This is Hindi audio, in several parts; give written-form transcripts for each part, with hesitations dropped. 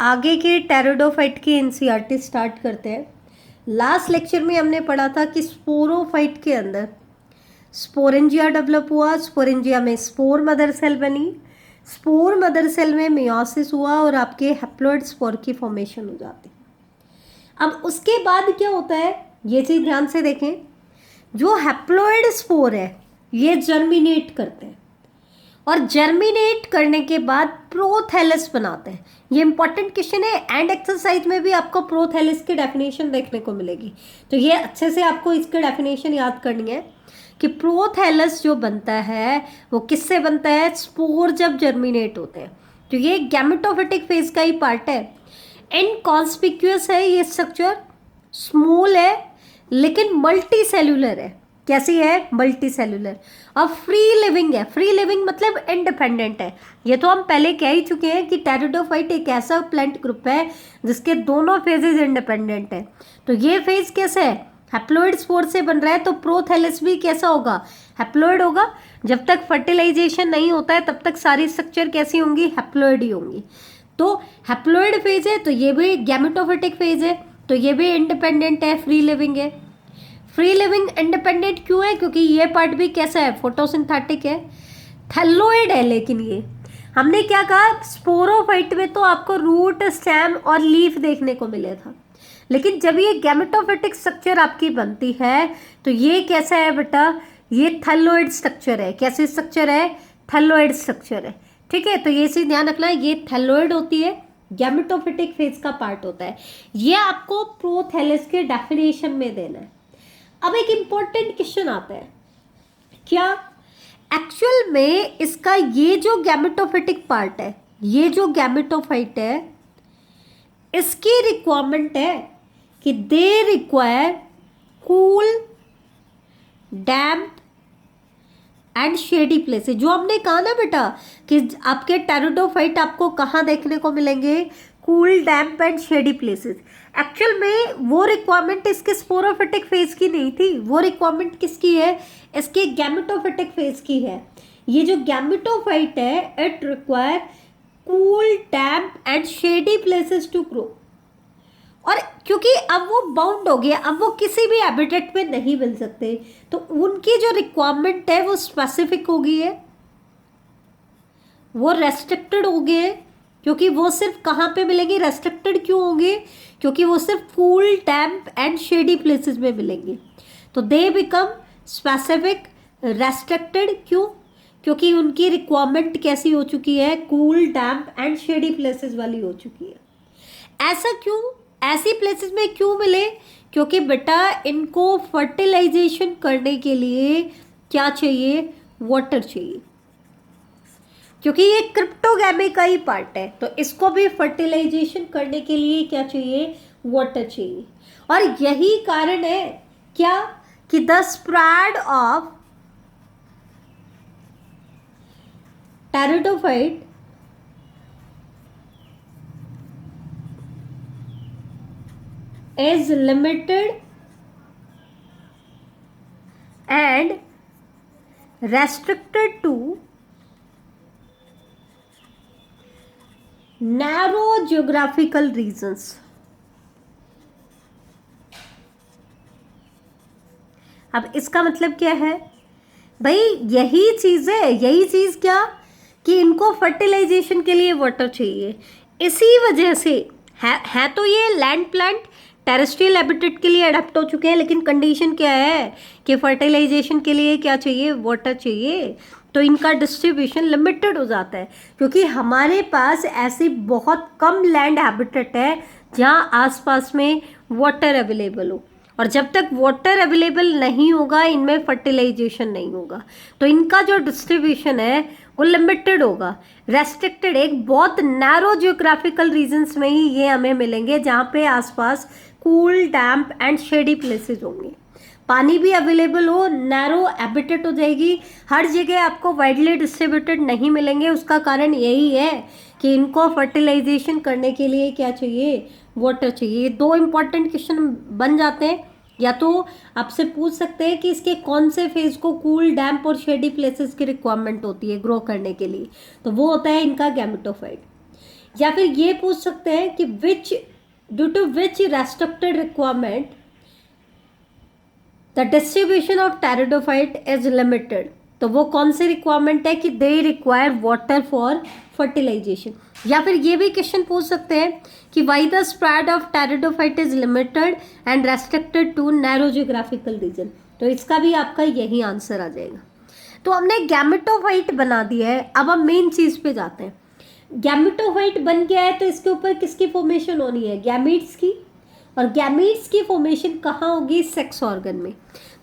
आगे के टेरिडोफाइट की एनसीईआरटी स्टार्ट करते हैं। लास्ट लेक्चर में हमने पढ़ा था कि स्पोरोफाइट के अंदर स्पोरेंजिया डेवलप हुआ, स्पोरेंजिया में स्पोर मदर सेल बनी, स्पोर मदर सेल में मियोसिस हुआ और आपके हैप्लॉइड स्पोर की फॉर्मेशन हो जाती। अब उसके बाद क्या होता है ये चीज ध्यान से देखें। जो हैप्लॉइड स्पोर है ये जर्मिनेट करते हैं और जर्मिनेट करने के बाद प्रोथैलस बनाते हैं। ये इंपॉर्टेंट क्वेश्चन है एंड एक्सरसाइज में भी आपको प्रोथैलस की डेफिनेशन देखने को मिलेगी, तो ये अच्छे से आपको इसकी डेफिनेशन याद करनी है कि प्रोथैलस जो बनता है वो किससे बनता है, स्पोर जब जर्मिनेट होते हैं। तो ये गैमेटोफिटिक फेज का ही पार्ट है। इनकॉन्स्पिक्यूअस है ये स्ट्रक्चर, स्मॉल है लेकिन मल्टी सेल्यूलर है। कैसी है, मल्टी सेल्यूलर। और फ्री लिविंग है। फ्री लिविंग मतलब इंडिपेंडेंट है। ये तो हम पहले कह ही चुके हैं कि टेरिडोफाइट एक ऐसा प्लांट ग्रुप है जिसके दोनों फेजेस इंडिपेंडेंट है। तो ये फेज कैसे है, हैप्लॉइड स्पोर से बन रहा है, तो प्रोथैलस भी कैसा होगा, हैप्लॉइड होगा। जब तक फर्टिलाइजेशन नहीं होता है तब तक सारी स्ट्रक्चर कैसी होंगी, हैप्लॉइड ही होंगी। तो हैप्लॉइड फेज है तो ये भी गैमेटोफिटिक फेज है, तो ये भी इंडिपेंडेंट है, फ्री लिविंग है। फ्री लिविंग इंडिपेंडेंट क्यों है, क्योंकि ये पार्ट भी कैसा है, फोटोसिंथेटिक है, थैलोइड है। लेकिन ये हमने क्या कहा, स्पोरोफाइट में तो आपको रूट, स्टेम और लीफ देखने को मिले था, लेकिन जब ये गैमेटोफिटिक स्ट्रक्चर आपकी बनती है तो ये कैसा है बेटा, ये थैलोइड स्ट्रक्चर है। कैसी स्ट्रक्चर है, थैलोइड स्ट्रक्चर है। ठीक है, तो ये चीज ध्यान रखना है, ये थैलोइड होती है, गैमेटोफिटिक फेज का पार्ट होता है। ये आपको प्रोथैलस के डेफिनेशन में देना है। अब एक इंपॉर्टेंट क्वेश्चन आता है, क्या एक्चुअल में इसका ये जो गैमेटोफिटिक पार्ट है, ये जो गैमेटोफाइट है, इसकी रिक्वायरमेंट है कि they require cool, damp and shady places. जो हमने कहा ना बेटा कि आपके टेरिडोफाइट आपको कहाँ देखने को मिलेंगे, cool, damp and shady places. Actual में वो रिक्वायरमेंट इसके स्पोरोफिटिक फेज की नहीं थी, वो रिक्वायरमेंट किसकी है, इसके गैमेटोफिटिक फेज की है। ये जो गैमेटोफाइट है it require cool, damp and shady places to grow. और क्योंकि अब वो बाउंड हो गया, अब वो किसी भी हैबिटेट में नहीं मिल सकते, तो उनकी जो रिक्वायरमेंट है वो स्पेसिफिक हो गई है, वो रेस्ट्रिक्टेड हो गए हैं। क्योंकि वो सिर्फ कहाँ पे मिलेंगे, रेस्ट्रिक्टेड क्यों होंगे, क्योंकि वो सिर्फ cool, damp and shady places में मिलेंगे। तो दे बिकम स्पेसिफिक, रेस्ट्रिक्टेड। क्यों, क्योंकि उनकी रिक्वायरमेंट कैसी हो चुकी है, cool, damp and shady places वाली हो चुकी है। ऐसा क्यों, ऐसी प्लेसेस में क्यों मिले, क्योंकि बेटा इनको फर्टिलाइजेशन करने के लिए क्या चाहिए, वाटर चाहिए। क्योंकि ये क्रिप्टोगैमे का ही पार्ट है, तो इसको भी फर्टिलाइजेशन करने के लिए क्या चाहिए, वाटर चाहिए। और यही कारण है क्या, कि the spread of pteridophyte is limited and restricted to narrow geographical regions। अब इसका मतलब क्या है भाई, यही चीज है, यही चीज क्या, कि इनको फर्टिलाइजेशन के लिए वाटर चाहिए। इसी वजह से है तो ये लैंड प्लांट टेरेस्ट्रियल हैबिटेट के लिए अडेप्ट हो चुके हैं, लेकिन कंडीशन क्या है कि फर्टिलाइजेशन के लिए क्या चाहिए, वाटर चाहिए। तो इनका डिस्ट्रीब्यूशन लिमिटेड हो जाता है, क्योंकि हमारे पास ऐसी बहुत कम लैंड हैबिटेट है जहाँ आसपास में वाटर अवेलेबल हो, और जब तक वाटर अवेलेबल नहीं होगा इनमें फर्टिलाइजेशन नहीं होगा। तो इनका जो डिस्ट्रीब्यूशन है वो लिमिटेड होगा, रेस्ट्रिक्टेड, एक बहुत नैरो जियोग्राफिकल रीजन्स में ही ये हमें मिलेंगे, जहाँ पे आसपास cool, damp and shady places होंगे, पानी भी अवेलेबल हो, नैरो हैबिटेट हो जाएगी। हर जगह आपको वाइडली डिस्ट्रीब्यूटेड नहीं मिलेंगे। उसका कारण यही है कि इनको फर्टिलाइजेशन करने के लिए क्या चाहिए, वाटर चाहिए। दो इंपॉर्टेंट क्वेश्चन बन जाते हैं, या तो आपसे पूछ सकते हैं कि इसके कौन से फेज को कूल, डैम्प और शेडी प्लेसेस की रिक्वायरमेंट होती है ग्रो करने के लिए, तो वो होता है इनका गैमेटोफाइट। या फिर ये पूछ सकते हैं कि which due to which restricted requirement the distribution of pteridophyte is limited. तो वो कौन सी रिक्वायरमेंट है कि they require water for fertilisation. या फिर ये भी क्वेश्चन पूछ सकते हैं कि why the spread of pteridophyte is limited and restricted to narrow geographical region. तो इसका भी आपका यही आंसर आ जाएगा। तो हमने गैमेटोफाइट बना दिया है, अब हम मेन चीज पे जाते हैं। गैमेटोफाइट बन गया है तो इसके ऊपर किसकी फॉर्मेशन होनी है, गैमीट्स की। और गैमीट्स की फॉर्मेशन कहाँ होगी, सेक्स ऑर्गन में।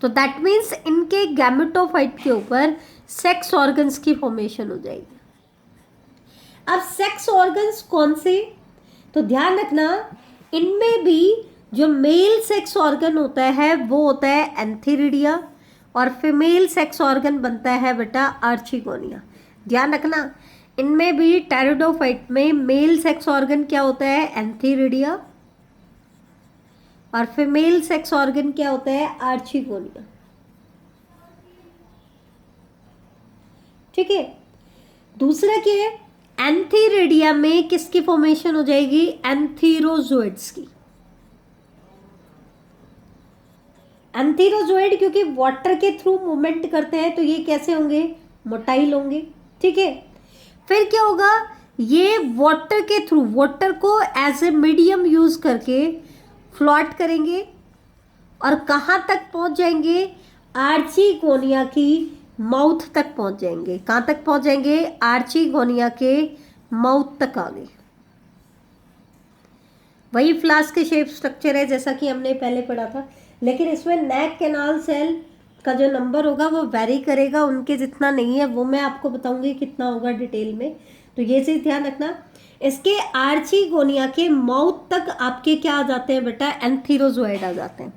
तो दैट मीन्स इनके गैमेटोफाइट के ऊपर सेक्स ऑर्गन्स की फॉर्मेशन हो जाएगी। अब सेक्स ऑर्गन्स कौन से, तो ध्यान रखना इनमें भी जो मेल सेक्स ऑर्गन होता है वो होता है एंथीरिडिया और फीमेल सेक्स ऑर्गन बनता है बेटा आर्चिगोनिया। ध्यान रखना इनमें भी टेरिडोफाइट में मेल सेक्स ऑर्गन क्या होता है, एंथीरिडिया, और फीमेल सेक्स ऑर्गन क्या होता है, आर्चिगोनिया। ठीक है। दूसरा क्या है, एंथीरिडिया में किसकी फॉर्मेशन हो जाएगी, एंथीरोजोइड्स की। एंथीरोजोइड क्योंकि वाटर के थ्रू मूवमेंट करते हैं तो ये कैसे होंगे, मोटाइल होंगे। ठीक है। फिर क्या होगा, ये वाटर के थ्रू, वाटर को एज ए मीडियम यूज करके फ्लोट करेंगे और कहाँ तक पहुंच जाएंगे, आर्चिगोनिया की माउथ तक पहुंच जाएंगे। कहाँ तक पहुंच जाएंगे, आर्चिगोनिया के माउथ तक आ गए। वही फ्लास्क के शेप स्ट्रक्चर है जैसा कि हमने पहले पढ़ा था, लेकिन इसमें नेक कैनाल सेल का जो नंबर होगा वो वेरी करेगा, उनके जितना नहीं है, वो मैं आपको बताऊंगी कितना होगा डिटेल में। तो ये चीज ध्यान रखना। इसके आर्चिगोनिया के माउथ तक आपके क्या आ जाते हैं बेटा, एंथीरोजोइड आ जाते हैं।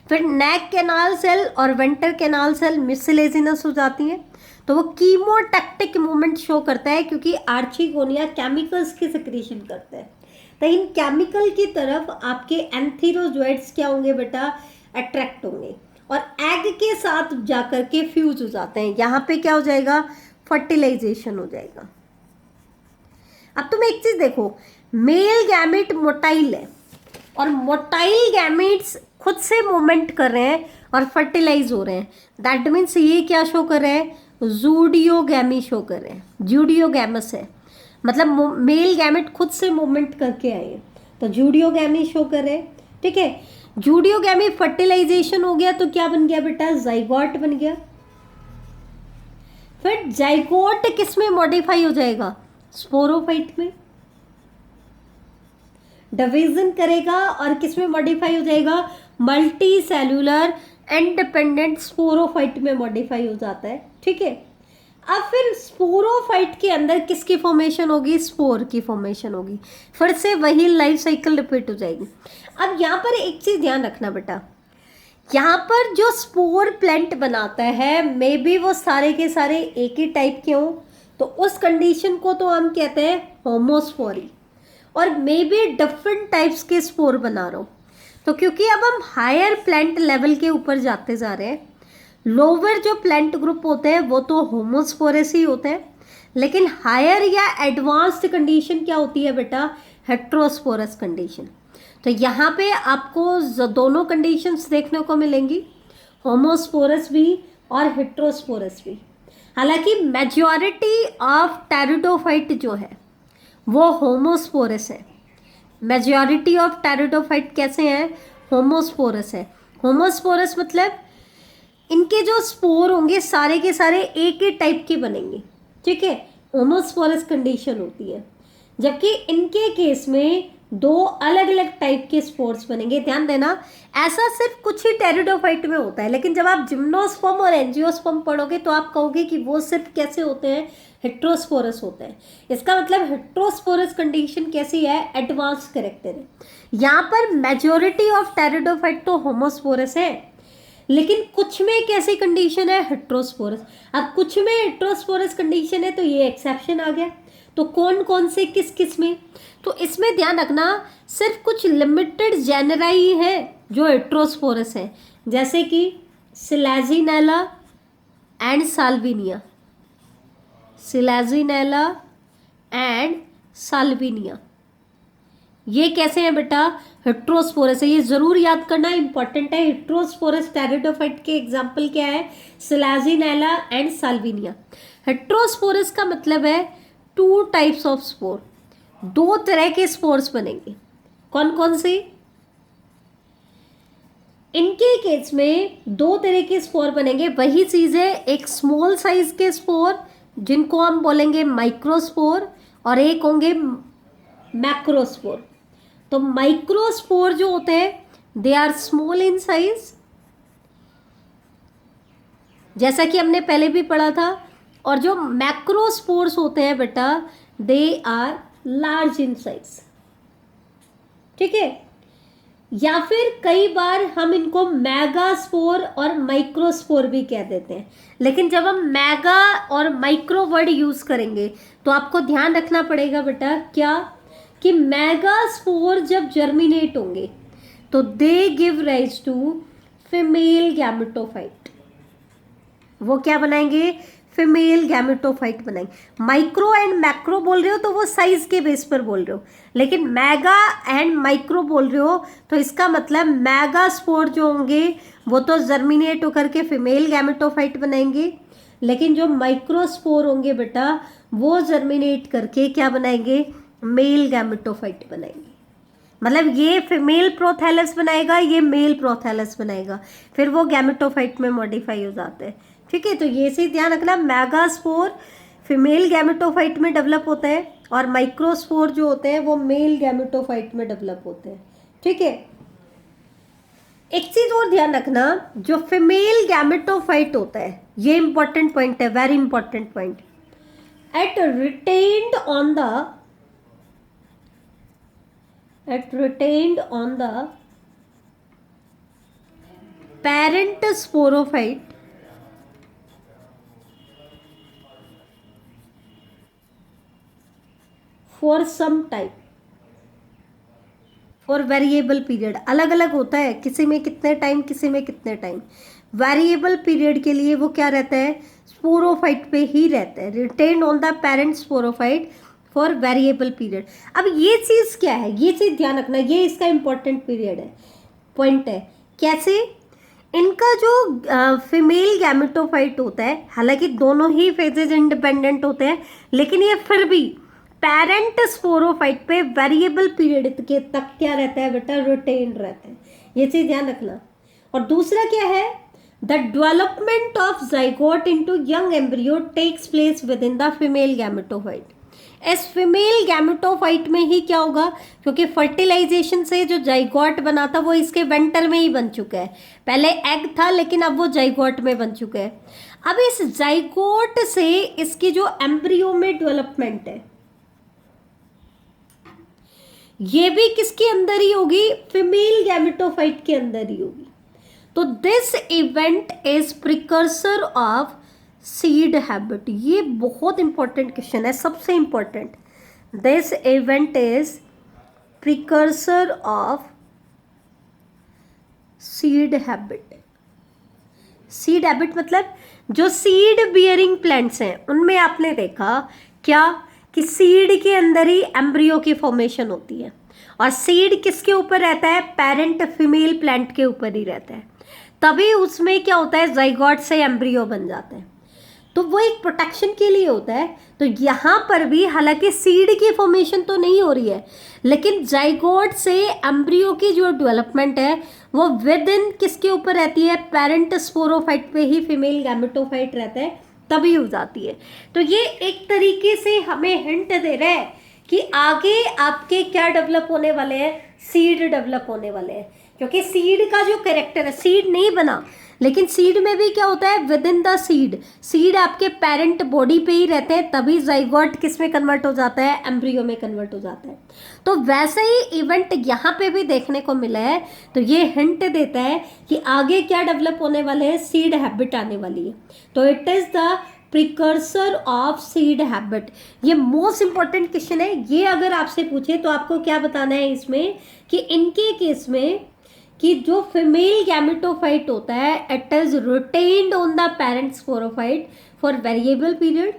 फिर नेक कैनाल सेल और वेंटर कैनाल सेल मिसलेजिनस हो जाती हैं, तो वो कीमोटैक्टिक मूवमेंट शो करता है क्योंकि आर्चिगोनिया केमिकल्स की सिक्रीशन करते हैं। तो इन केमिकल की तरफ आपके एंथीरोजोइड्स क्या होंगे बेटा, अट्रैक्ट होंगे और एग के साथ जाकर के फ्यूज हो जाते हैं। यहाँ पे क्या हो जाएगा, फर्टिलाइजेशन हो जाएगा। अब तुम एक चीज देखो, मेल गैमेट मोटाइल है और मोटाइल गैमेट्स खुद से मूवमेंट कर रहे हैं और फर्टिलाइज हो रहे हैं। दैट मीन्स ये क्या शो कर रहे हैं, जूडियोगैमी शो कर रहे हैं। जूडियोगैमस है मतलब मेल गैमेट खुद से मूवमेंट करके आए हैं, तो जूडियोगैमी शो कर रहे हैं। ठीक है। जूडियोगैमी फर्टिलाइजेशन हो गया तो क्या बन गया बेटा, जाइगोट बन गया। फिर जाइगोट किस में मॉडिफाई हो जाएगा, स्पोरोफाइट में डिवीजन करेगा और किस में मॉडिफाई हो जाएगा, मल्टी सेल्यूलर इंडिपेंडेंट स्पोरोफाइट में मॉडिफाई हो जाता है। ठीक है। अब फिर स्पोरोफाइट के अंदर किसकी फॉर्मेशन होगी, स्पोर की फॉर्मेशन होगी। फिर से वही लाइफ साइकिल रिपीट हो जाएगी। अब यहाँ पर एक चीज ध्यान रखना बेटा, यहाँ पर जो स्पोर प्लांट बनाता है मे बी वो सारे के सारे एक ही टाइप के हों, तो उस कंडीशन को तो हम कहते हैं होमोस्पोरी, और मे बी डिफरेंट टाइप्स के स्पोर बना रहा हूँ। तो क्योंकि अब हम हायर प्लांट लेवल के ऊपर जाते जा रहे हैं, लोअर जो प्लांट ग्रुप होते हैं वो तो होमोस्पोरस ही होते हैं, लेकिन हायर या एडवांस्ड कंडीशन क्या होती है बेटा, हेट्रोस्पोरस कंडीशन। तो यहाँ पे आपको दोनों कंडीशंस देखने को मिलेंगी, होमोस्पोरस भी और हेट्रोस्पोरस भी। हालांकि मेजॉरिटी ऑफ टेरिडोफाइट जो है वो होमोस्पोरस है। मेजॉरिटी ऑफ टेरिडोफाइट कैसे हैं, होमोस्पोरस है। होमोस्पोरस मतलब इनके जो स्पोर होंगे सारे के सारे एक ही टाइप के बनेंगे। ठीक है, होमोस्पोरस कंडीशन होती है, जबकि इनके केस में दो अलग अलग टाइप के स्पोर्स बनेंगे। ध्यान देना, ऐसा सिर्फ कुछ ही टेरिडोफाइट में होता है, लेकिन जब आप जिम्नोस्पर्म और एंजियोस्पर्म पढ़ोगे तो आप कहोगे कि वो सिर्फ कैसे होते हैं, हेट्रोस्पोरस होते हैं। इसका मतलब हेट्रोस्पोरस कंडीशन कैसी है, एडवांस कैरेक्टर है। यहाँ पर मेजोरिटी ऑफ टेरिडोफाइट तो होमोस्पोरस है, लेकिन कुछ में कैसी कंडीशन है, हेट्रोस्पोरस। अब कुछ में हेट्रोस्पोरस कंडीशन है तो ये एक्सेप्शन आ गया। तो कौन कौन से किस किस में, तो इसमें ध्यान रखना सिर्फ कुछ लिमिटेड जेनरा ही है जो हेट्रोस्पोरस है, जैसे कि Selaginella and Salvinia, Selaginella and Salvinia. ये कैसे है बेटा? हेट्रोस्पोरस है। ये जरूर याद करना इंपॉर्टेंट है। हेट्रोस्पोरस टेरिडोफाइट के एग्जाम्पल क्या है? Selaginella and Salvinia. हेट्रोस्पोरस का मतलब है 2 टाइप्स ऑफ स्पोर, 2 तरह के स्पोर्स बनेंगे। कौन कौन से? इनके केस में 2 तरह के स्पोर बनेंगे। वही चीज है, एक स्मॉल साइज के स्पोर जिनको हम बोलेंगे माइक्रोस्पोर, और एक होंगे मैक्रोस्पोर। तो माइक्रोस्पोर जो होते हैं they are small in size, जैसा कि हमने पहले भी पढ़ा था। और जो मैक्रोस्पोर्स होते हैं बेटा they are large in size. ठीक है? या फिर कई बार हम इनको मेगास्पोर और माइक्रोस्पोर भी कह देते हैं। लेकिन जब हम मेगा और माइक्रो वर्ड यूज करेंगे तो आपको ध्यान रखना पड़ेगा बेटा क्या, कि मेगास्पोर जब जर्मिनेट होंगे तो they give rise to female gametophyte. वो क्या बनाएंगे? फीमेल गैमेटोफाइट बनाएंगे। माइक्रो एंड मैक्रो बोल रहे हो तो वो साइज के बेस पर बोल रहे हो, लेकिन मेगा एंड माइक्रो बोल रहे हो तो इसका मतलब मेगा स्पोर जो होंगे वो तो जर्मिनेट होकर के फीमेल गैमेटोफाइट बनाएंगे, लेकिन जो माइक्रोस्पोर होंगे बेटा वो जर्मिनेट करके क्या बनाएंगे? मेल गैमेटोफाइट बनाएंगे। मतलब ये फीमेल प्रोथैलस बनाएगा, ये मेल प्रोथैलस बनाएगा, फिर वो गैमेटोफाइट में मॉडिफाई हो जाते हैं। ठीक है? तो ये से ध्यान रखना, मेगास्पोर फीमेल गैमेटोफाइट में डेवलप होते हैं और माइक्रोस्पोर जो होते हैं वो मेल गैमेटोफाइट में डेवलप होते हैं। ठीक है? एक चीज और ध्यान रखना, जो फीमेल गैमेटोफाइट होता है, ये इंपॉर्टेंट पॉइंट है, very important point, at retained on the parent sporophyte for some time for variable period। अलग अलग होता है, किसी में कितने टाइम, किसी में कितने टाइम। वेरिएबल पीरियड के लिए वो क्या रहता है? स्पोरोफाइट पे ही रहता है। Retain on the parent sporophyte for variable period. अब ये चीज क्या है? ये चीज ध्यान रखना, ये इसका इंपॉर्टेंट पीरियड है, पॉइंट है। कैसे? इनका जो फीमेल गैमेटोफाइट होता है, हालांकि दोनों ही फेजेज इंडिपेंडेंट होते हैं, लेकिन ये फिर भी पेरेंट स्पोरोफाइट पे वेरिएबल पीरियड के तक क्या रहता है बेटा? रिटेन रहता है। ये चीज ध्यान रखना। और दूसरा क्या है? The development of zygote into young embryo takes place within the female gametophyte. इस फीमेल गैमेटोफाइट में ही क्या होगा, क्योंकि फर्टिलाइजेशन से जो जाइगोट बना था वो इसके वेंटर में ही बन चुका है। पहले एग था लेकिन अब वो जाइगोट में बन चुका है। अब इस जाइगोट से इसकी जो एम्ब्रियो में डेवलपमेंट है ये भी किसके अंदर ही होगी? फीमेल गैमेटोफाइट के अंदर ही होगी। तो this event is precursor of seed habit. ये बहुत इंपॉर्टेंट क्वेश्चन है, सबसे important. This event is precursor of seed habit. Seed habit मतलब जो सीड बियरिंग प्लांट्स हैं उनमें आपने देखा क्या, कि सीड के अंदर ही एम्ब्रियो की फॉर्मेशन होती है, और सीड किसके ऊपर रहता है? पेरेंट फीमेल प्लांट के ऊपर ही रहता है। तभी उसमें क्या होता है? जाइगोट से एम्ब्रियो बन जाता है। तो वो एक प्रोटेक्शन के लिए होता है। तो यहाँ पर भी हालांकि सीड की फॉर्मेशन तो नहीं हो रही है, लेकिन जाइगोट से एम्ब्रियो की जो डेवलपमेंट है वो विद इन किसके ऊपर रहती है? पेरेंट स्पोरोफाइट पे ही फीमेल गैमेटोफाइट रहता है, तभी हो जाती है। तो ये एक तरीके से हमें हिंट दे रहा है कि आगे आपके क्या डेवलप होने वाले हैं? सीड डेवलप होने वाले हैं। क्योंकि सीड का जो कैरेक्टर है, सीड नहीं बना, लेकिन सीड में भी क्या होता है? With in the seed, seed आपके पेरेंट बॉडी पे ही रहते हैं, तभी जाइगोट किस में कन्वर्ट हो जाता है? एम्ब्रियो में कन्वर्ट हो जाता है। तो वैसे ही इवेंट यहाँ पे भी देखने को मिला है। तो ये हिंट देता है कि आगे क्या डेवलप होने वाले हैं? सीड हैबिट आने वाली है। तो it is the precursor of seed habit. ये मोस्ट इंपॉर्टेंट क्वेश्चन है। ये अगर आपसे पूछे तो आपको क्या बताना है इसमें, कि इनके केस में कि जो फीमेल गैमेटोफाइट होता है it is retained on the parent sporophyte for variable period,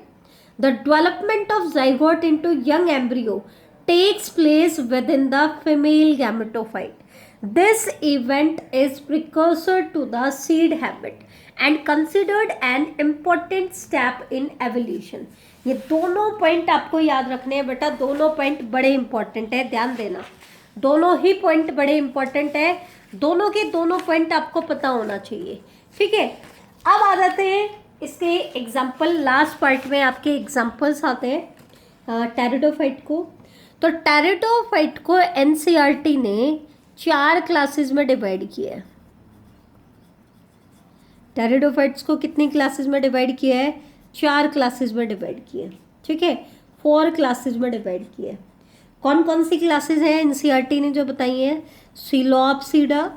the development of zygote into young embryo takes place within the female gametophyte. This event is precursor to the seed habit and considered an important step in evolution. ये दोनों पॉइंट आपको याद रखने हैं बेटा, दोनों पॉइंट बड़े इंपॉर्टेंट है, ध्यान देना, दोनों ही पॉइंट बड़े इंपॉर्टेंट है, दोनों के दोनों पॉइंट आपको पता होना चाहिए, ठीक है। अब आ जाते हैं इसके एग्जाम्पल, लास्ट पार्ट में आपके एग्जाम्पल्स आते हैं टेरिडोफाइट को। तो टेरिडोफाइट को एनसीईआरटी ने 4 क्लासेस में डिवाइड किया है। टेरिडोफाइट्स को कितनी क्लासेस में डिवाइड किया है? 4 क्लासेस में डिवाइड किया है, ठीक है, 4 क्लासेस में डिवाइड किया है। कौन कौन सी क्लासेस हैं एनसीईआरटी ने जो बताई है? Psilopsida,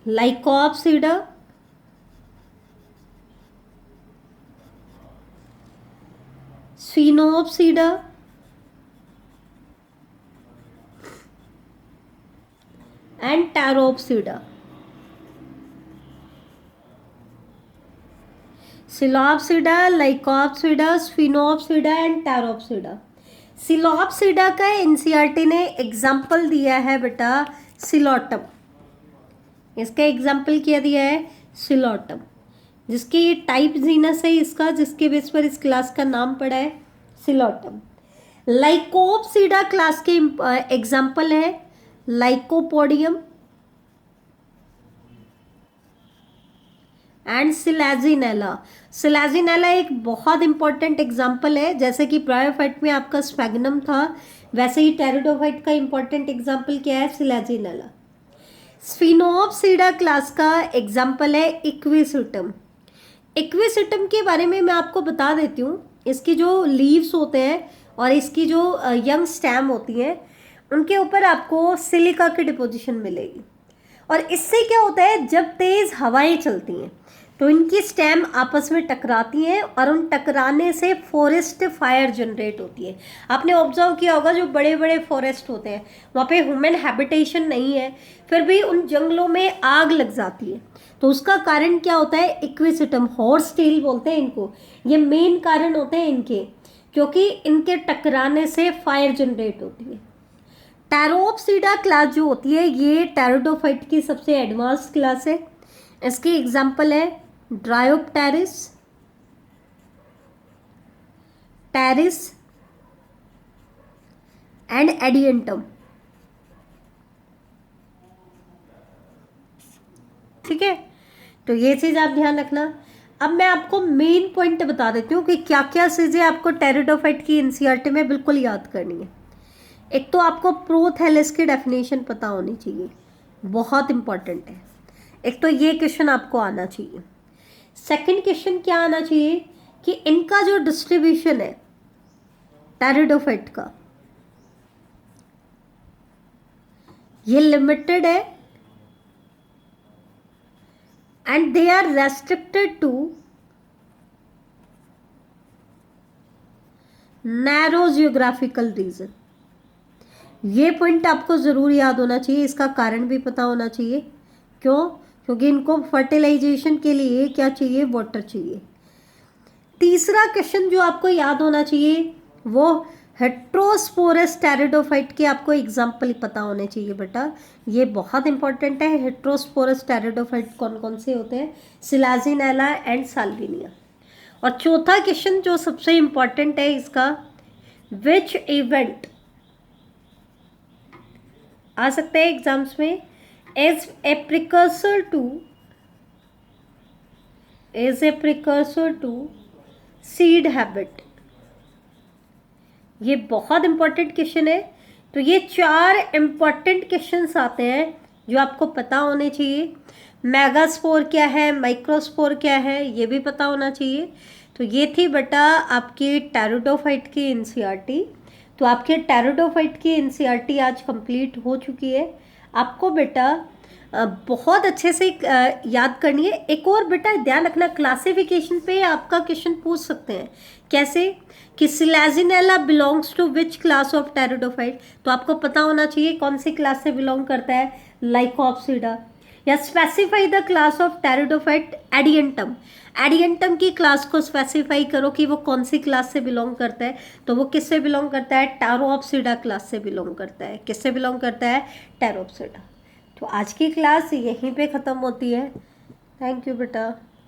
Lycopsida, Sphenopsida and Pteropsida. Psilopsida, Lycopsida, Sphenopsida and Pteropsida. Psilopsida का एनसीईआरटी ने एग्जाम्पल दिया है बेटा सिलोटम, इसका एग्जाम्पल क्या दिया है? सिलोटम, जिसके ये टाइप जीनस है इसका, जिसके बेस पर इस क्लास का नाम पड़ा है सिलोटम। लाइकोप्सिडा क्लास के एग्जाम्पल है लाइकोपोडियम एंड सिलेजिनेला। सिलेजिनेला एक बहुत इंपॉर्टेंट एग्जाम्पल है, जैसे कि ब्रायोफाइट में आपका स्पैगनम था, वैसे ही टेरिडोफाइट का इंपॉर्टेंट एग्जाम्पल क्या है? सिलेजिनेला। स्फिनोप्सिडा क्लास का एग्जाम्पल है इक्विसिटम। इक्विसिटम के बारे में मैं आपको बता देती हूँ, इसकी जो लीव्स होते हैं और इसकी जो यंग स्टेम होती हैं, उनके ऊपर आपको सिलिका की डिपोजिशन मिलेगी, और इससे क्या होता है, जब तेज़ हवाएं चलती हैं तो इनकी स्टेम आपस में टकराती हैं और उन टकराने से फॉरेस्ट फायर जनरेट होती है। आपने ऑब्जर्व किया होगा जो बड़े बड़े फॉरेस्ट होते हैं वहाँ पे ह्यूमन हैबिटेशन नहीं है, फिर भी उन जंगलों में आग लग जाती है, तो उसका कारण क्या होता है? इक्विसिटम, हॉर्स टेल बोलते हैं इनको, ये मेन कारण होते हैं इनके, क्योंकि इनके टकराने से फायर जनरेट होती है। टेरोप्सिडा क्लास जो होती है ये टेरिडोफाइट की सबसे एडवांस क्लास है। इसके एग्जाम्पल है ड्रायोप्टेरिस, टेरिस एंड एडियंटम, ठीक है। तो ये चीज आप ध्यान रखना। अब मैं आपको मेन पॉइंट बता देती हूँ कि क्या क्या चीजें आपको टेरिडोफाइट की एनसीईआरटी में बिल्कुल याद करनी है। एक तो आपको प्रोथैलेस की डेफिनेशन पता होनी चाहिए, बहुत इंपॉर्टेंट है। एक तो ये क्वेश्चन आपको आना चाहिए। सेकंड क्वेश्चन क्या आना चाहिए कि इनका जो डिस्ट्रीब्यूशन है टेरिडोफाइट का, ये लिमिटेड है and they are restricted to narrow geographical region. ये पॉइंट आपको जरूर याद होना चाहिए, इसका कारण भी पता होना चाहिए। क्यों? क्योंकि इनको फर्टिलाइजेशन के लिए क्या चाहिए? वाटर चाहिए। तीसरा क्वेश्चन जो आपको याद होना चाहिए वो हेट्रोस्पोरस टेरिडोफाइट के आपको एग्जाम्पल पता होने चाहिए बेटा, ये बहुत इंपॉर्टेंट है। हेट्रोस्पोरस टेरिडोफाइट कौन कौन से होते हैं? Selaginella and Salvinia. और चौथा क्वेश्चन जो सबसे इंपॉर्टेंट है इसका, विच इवेंट आ सकता है एग्जाम्स में, is a precursor to seed habit। ये बहुत इंपॉर्टेंट क्वेश्चन है। तो ये 4 इंपॉर्टेंट क्वेश्चंस आते हैं जो आपको पता होने चाहिए। मेगास्पोर क्या है, माइक्रोस्पोर क्या है, ये भी पता होना चाहिए। तो ये थी बेटा आपकी टेरिडोफाइट की एनसीईआरटी। तो आपके टेरिडोफाइट की एनसीईआरटी आज कंप्लीट हो चुकी है। आपको बेटा बहुत अच्छे से याद करनी है। एक और बेटा ध्यान रखना, क्लासिफिकेशन पे आपका क्वेश्चन पूछ सकते हैं। कैसे? कि Selaginella belongs to which class of pteridophyte, तो आपको पता होना चाहिए कौन सी क्लास से बिलोंग करता है, लाइकोप्सिडा। या specify the class of pteridophyte Adiantum. Adiantum की क्लास को स्पेसिफाई करो कि वो कौन सी क्लास से बिलोंग करता है। तो वो किससे बिलोंग करता है? टैरोप्सिडा क्लास से बिलोंग करता है। किससे बिलोंग करता है? टैरोप्सिडा। तो आज की क्लास यहीं पे ख़त्म होती है। थैंक यू बेटा।